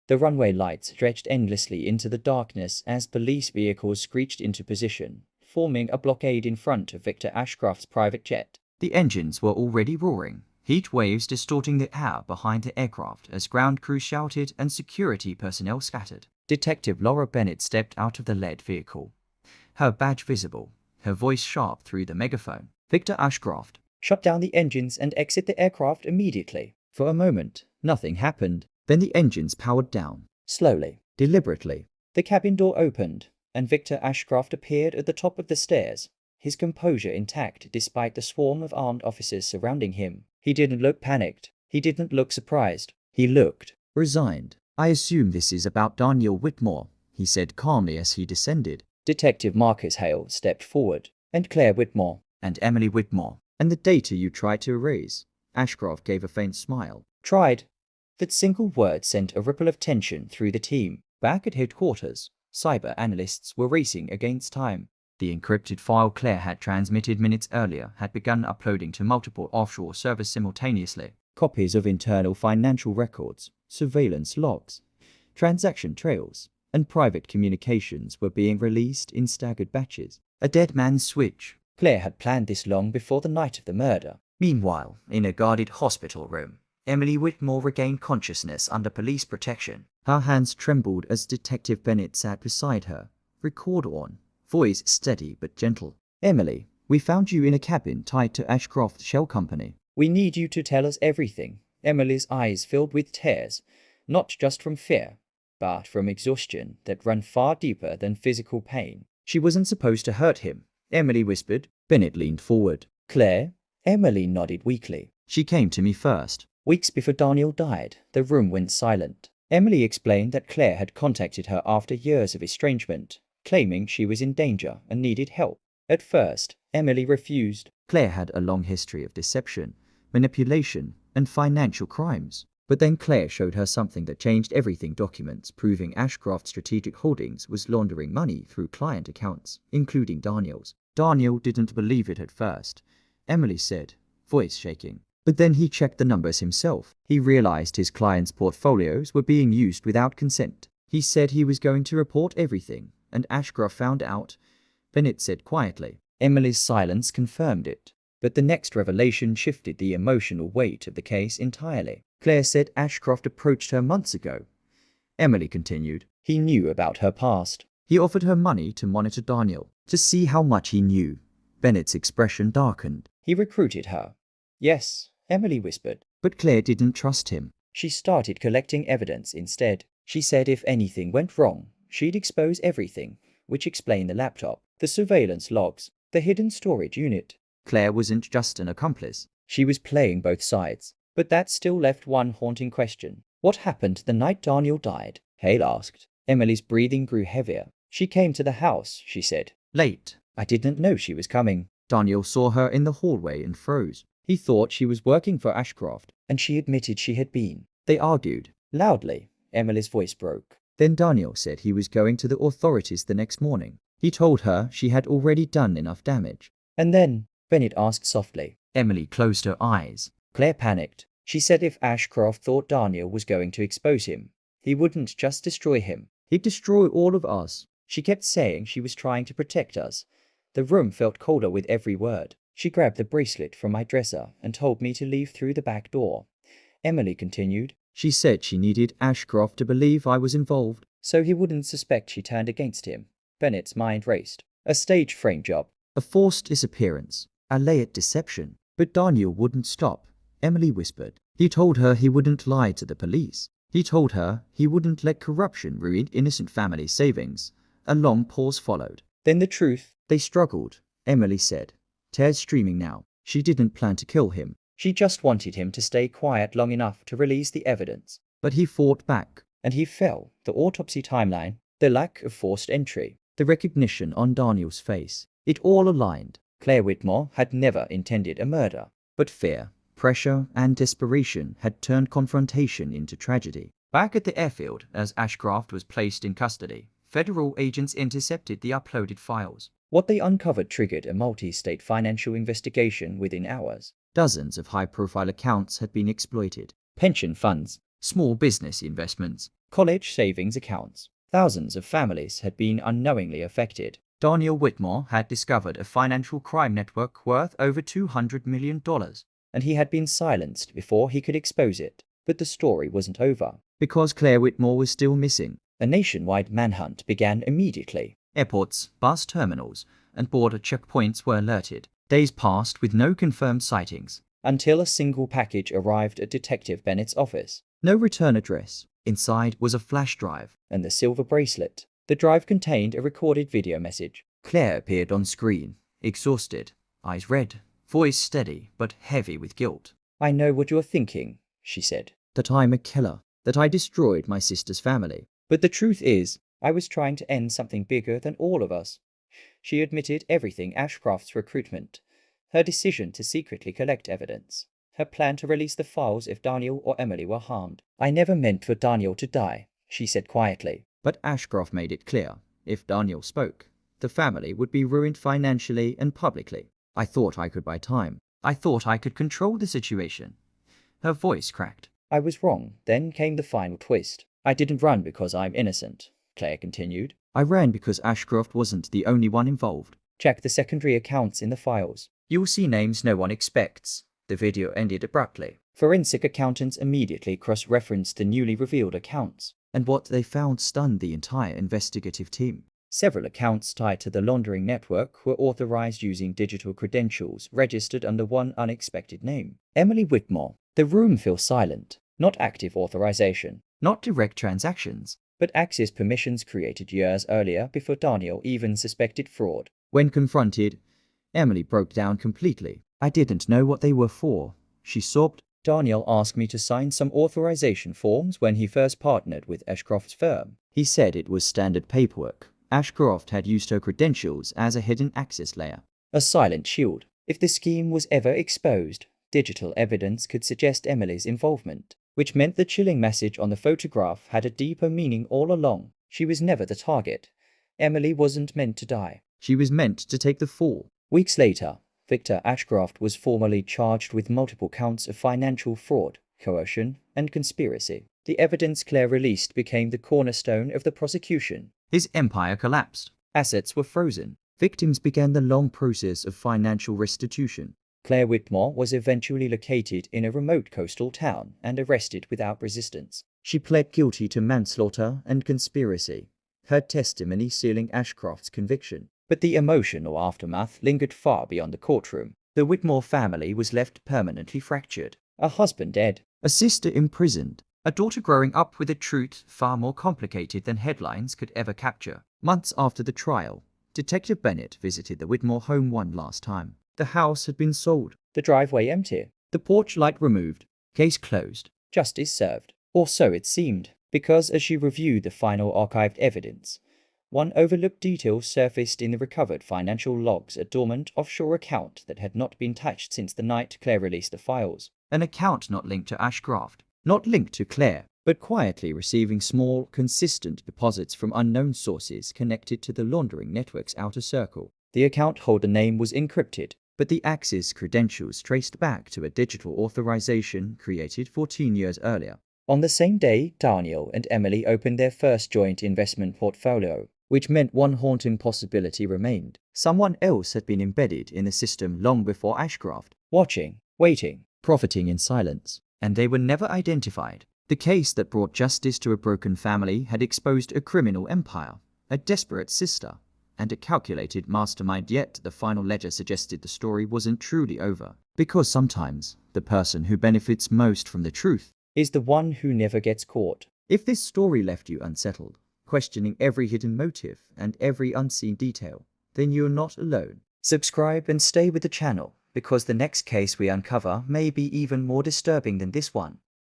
The runway lights stretched endlessly into the darkness as police vehicles screeched into position, forming a blockade in front of Victor Ashcroft's private jet. The engines were already roaring, heat waves distorting the air behind the aircraft as ground crews shouted and security personnel scattered. Detective Laura Bennett stepped out of the lead vehicle, her badge visible, her voice sharp through the megaphone. Victor Ashcroft, shut down the engines and exit the aircraft immediately. For a moment, nothing happened. Then the engines powered down. Slowly, deliberately, the cabin door opened, and Victor Ashcroft appeared at the top of the stairs, his composure intact despite the swarm of armed officers surrounding him. He didn't look panicked. He didn't look surprised. He looked resigned. "I assume this is about Daniel Whitmore," he said calmly as he descended. Detective Marcus Hale stepped forward. "And Claire Whitmore." "And Emily Whitmore." "And the data you tried to erase." Ashcroft gave a faint smile. "Tried." That single word sent a ripple of tension through the team. Back at headquarters, cyber analysts were racing against time. The encrypted file Claire had transmitted minutes earlier had begun uploading to multiple offshore servers simultaneously. Copies of internal financial records, surveillance logs, transaction trails, and private communications were being released in staggered batches. A dead man's switch. Claire had planned this long before the night of the murder. Meanwhile, in a guarded hospital room, Emily Whitmore regained consciousness under police protection. Her hands trembled as Detective Bennett sat beside her, recorder on, voice steady but gentle. "Emily, we found you in a cabin tied to Ashcroft Shell Company. We need you to tell us everything." Emily's eyes filled with tears, not just from fear, but from exhaustion that ran far deeper than physical pain. "She wasn't supposed to hurt him," Emily whispered. Bennett leaned forward. "Claire?" Emily nodded weakly. "She came to me first. Weeks before Daniel died." The room went silent. Emily explained that Claire had contacted her after years of estrangement, claiming she was in danger and needed help. At first, Emily refused. Claire had a long history of deception, manipulation, and financial crimes. But then Claire showed her something that changed everything: documents proving Ashcroft Strategic Holdings was laundering money through client accounts, including Daniel's. Daniel didn't believe it at first, Emily said, voice shaking. But then he checked the numbers himself. He realized his clients' portfolios were being used without consent. He said he was going to report everything, and Ashcroft found out, Bennett said quietly. Emily's silence confirmed it. But the next revelation shifted the emotional weight of the case entirely. Claire said Ashcroft approached her months ago. Emily continued. He knew about her past. He offered her money to monitor Daniel, to see how much he knew. Bennett's expression darkened. He recruited her. Yes, Emily whispered. But Claire didn't trust him. She started collecting evidence instead. She said if anything went wrong, she'd expose everything, which explained the laptop, the surveillance logs, the hidden storage unit. Claire wasn't just an accomplice. She was playing both sides. But that still left one haunting question. What happened the night Daniel died? Hale asked. Emily's breathing grew heavier. She came to the house, she said. Late. I didn't know she was coming. Daniel saw her in the hallway and froze. He thought she was working for Ashcroft, and she admitted she had been. They argued. Loudly. Emily's voice broke. Then Daniel said he was going to the authorities the next morning. He told her she had already done enough damage. And then? Bennett asked softly. Emily closed her eyes. Claire panicked. She said if Ashcroft thought Daniel was going to expose him, he wouldn't just destroy him. He'd destroy all of us. She kept saying she was trying to protect us. The room felt colder with every word. She grabbed the bracelet from my dresser and told me to leave through the back door. Emily continued. She said she needed Ashcroft to believe I was involved, so he wouldn't suspect she turned against him. Bennett's mind raced. A stage frame job. A forced disappearance. A layered deception. But Daniel wouldn't stop. Emily whispered. He told her he wouldn't lie to the police. He told her he wouldn't let corruption ruin innocent family savings. A long pause followed. Then the truth. They struggled, Emily said, tears streaming now. She didn't plan to kill him. She just wanted him to stay quiet long enough to release the evidence. But he fought back, and he fell. The autopsy timeline, the lack of forced entry, the recognition on Daniel's face. It all aligned. Claire Whitmore had never intended a murder, but fear, pressure, and desperation had turned confrontation into tragedy. Back at the airfield, as Ashcroft was placed in custody, federal agents intercepted the uploaded files. What they uncovered triggered a multi-state financial investigation within hours. Dozens of high-profile accounts had been exploited. Pension funds, small business investments, college savings accounts. Thousands of families had been unknowingly affected. Daniel Whitmore had discovered a financial crime network worth over $200 million, and he had been silenced before he could expose it. But the story wasn't over, because Claire Whitmore was still missing. A nationwide manhunt began immediately. Airports, bus terminals, and border checkpoints were alerted. Days passed with no confirmed sightings, until a single package arrived at Detective Bennett's office. No return address. Inside was a flash drive and the silver bracelet. The drive contained a recorded video message. Claire appeared on screen, exhausted, eyes red, voice steady but heavy with guilt. "I know what you're thinking," she said. "That I'm a killer, that I destroyed my sister's family. But the truth is, I was trying to end something bigger than all of us." She admitted everything: Ashcroft's recruitment, her decision to secretly collect evidence, her plan to release the files if Daniel or Emily were harmed. "I never meant for Daniel to die," she said quietly. But Ashcroft made it clear, if Daniel spoke, the family would be ruined financially and publicly. "I thought I could buy time. I thought I could control the situation." Her voice cracked. "I was wrong." Then came the final twist. "I didn't run because I'm innocent," Claire continued. "I ran because Ashcroft wasn't the only one involved. Check the secondary accounts in the files. You will see names no one expects." The video ended abruptly. Forensic accountants immediately cross-referenced the newly revealed accounts, and what they found stunned the entire investigative team. Several accounts tied to the laundering network were authorized using digital credentials registered under one unexpected name: Emily Whitmore. The room fell silent. Not active authorization, not direct transactions, but access permissions created years earlier before Daniel even suspected fraud. When confronted, Emily broke down completely. "I didn't know what they were for," she sobbed. "Daniel asked me to sign some authorization forms when he first partnered with Ashcroft's firm. He said it was standard paperwork. Ashcroft had used her credentials as a hidden access layer, a silent shield. If the scheme was ever exposed, digital evidence could suggest Emily's involvement, which meant the chilling message on the photograph had a deeper meaning all along. She was never the target. Emily wasn't meant to die. She was meant to take the fall." Weeks later, Victor Ashcroft was formally charged with multiple counts of financial fraud, coercion, and conspiracy. The evidence Claire released became the cornerstone of the prosecution. His empire collapsed. Assets were frozen. Victims began the long process of financial restitution. Claire Whitmore was eventually located in a remote coastal town and arrested without resistance. She pled guilty to manslaughter and conspiracy, her testimony sealing Ashcroft's conviction. But the emotional aftermath lingered far beyond the courtroom. The Whitmore family was left permanently fractured. A husband dead, a sister imprisoned, a daughter growing up with a truth far more complicated than headlines could ever capture. Months after the trial, Detective Bennett visited the Whitmore home one last time. The house had been sold, the driveway empty, the porch light removed. Case closed. Justice served. Or so it seemed, because as she reviewed the final archived evidence, one overlooked detail surfaced in the recovered financial logs: a dormant offshore account that had not been touched since the night Claire released the files. An account not linked to Ashcroft, not linked to Claire, but quietly receiving small, consistent deposits from unknown sources connected to the laundering network's outer circle. The account holder name was encrypted, but the access credentials traced back to a digital authorization created 14 years earlier. On the same day, Daniel and Emily opened their first joint investment portfolio, which meant one haunting possibility remained. Someone else had been embedded in the system long before Ashcroft, watching, waiting, profiting in silence, and they were never identified. The case that brought justice to a broken family had exposed a criminal empire, a desperate sister, and a calculated mastermind. Yet the final ledger suggested the story wasn't truly over, because sometimes the person who benefits most from the truth is the one who never gets caught. If this story left you unsettled, questioning every hidden motive and every unseen detail, then you're not alone. Subscribe and stay with the channel, because the next case we uncover may be even more disturbing than this one.